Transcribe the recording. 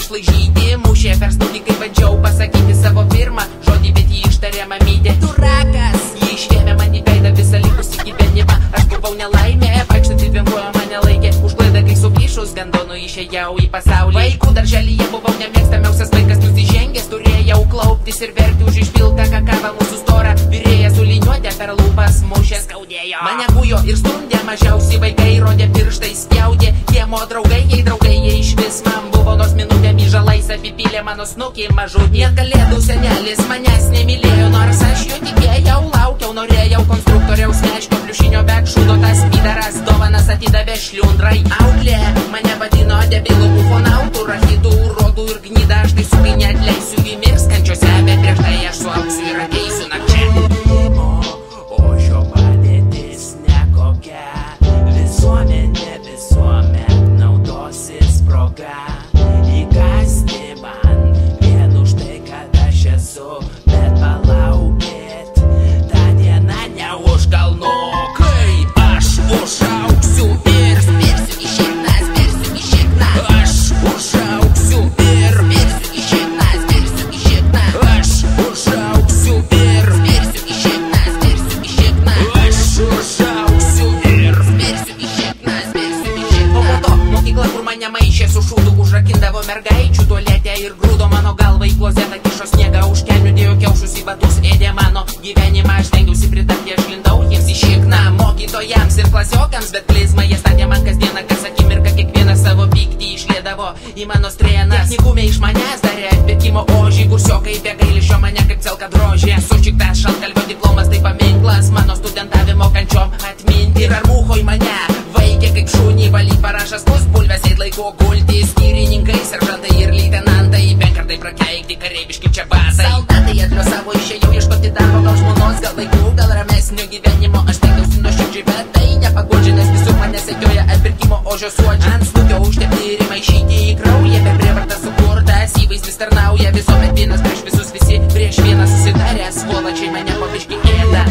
šlaižyti, mušė per snukį, kai bandžiau pasakyti savo pirmą žodį, bet jį ištarė mamytė. Tu rakas! Jį išvėmė man į veidą visą likusį gyvenimą. Aš buvau nelaimė, vaikštantį dviem kojom mane laikė už klaidą, kai suplyšus gandonu išėjau į pasaulį. Vaikų darželyje buvau nemėgstamiausias vaikas, nusižengęs, turėjau klauptis ir verkti už išpiltą kakavą mūsų storą. Vyrėja su liniuotė per lūpas mušė, skaudėjo. Mane gujo ir stumdė, mažiausi vaikai rodė pirštai, spjaudė. Kiemo draugai, jei draugai, jie išvis man buvo, nors minutėm žalais apipylė mano snukį mažutį. Net kalėdų senelis manęs nemylėjo, nors aš jo tikėjau, laukiau, norėjau konstruktoriaus meškio pliušinio, bet šūdo tas pydaras dovanas atidavė šliundrai. Auklė mane vadino debilu, ufonautų, rachitų, urodų ir gnydą. Aš tai sukai neatleisiu, jį mirs kančiose, bet prieš tai aš suauksiu ir ateisiu nakčia. O šio padėtis nekokia, visuomenė visuomet naudosis proga. Įkasti man vien už tai, kad aš esu, bet palaukit, ta diena ne už kalnų. Kai aš užauksiu ir spirsiu į šikną, spirsiu į šikną. Aš užauksiu ir spirsiu į šikną, spirsiu į šikną. Aš užauksiu ir spirsiu į šikną, spirsiu į šikną. Aš užauksiu ir spirsiu į šikną, spirsiu į šikną. O po to mokykla, kur mane maišė su šūdu, užrakindavo mergaičių tualetę ir grūdo mano galvą į klozetą, kišo sniegą už kelnių, dėjo kiaušus į batus, ėdė mano gyvenimą. Aš stengiausi pritapti, aš lindau jiems į šikną, mokytojams ir klasiokams, bet klizmą jie statė man kasdieną, kas akimirką kiekvienas savo pyktį išliedavo į mano strėnas. Technikume iš manęs darė atpirkimo ožį, kursiokai be gailesčio mane kaip celka drožė. Sučiktas šaltkalvio diplomas tai paminklas mano studentavimo kančiom atminti. Ir ar mūcho į mane vaikė kaip šunį, valyt parašas pusbulves, eit laiko gulti, skyrininkai, seržantai ir leitenantai, benkartai prakeikti, kareiviški čia basai. Soldatai atliosavo, išėjau ieškoti darbo, gal žmonos, gal vaikų, gal ramesnio gyvenimo. Aš stengiausi nuoširdžiai, bet tai nepaguodžia, nes visur mane sekioja atpirkimo ožio suodžiai. Ant snukio užtepti ir įmaišyti į kraują, per prievartą sukurtas įvaizdis tarnauja visuomet vienas prieš visus, visi prieš vieną susidarę, svolačiai mane po biškį ėda.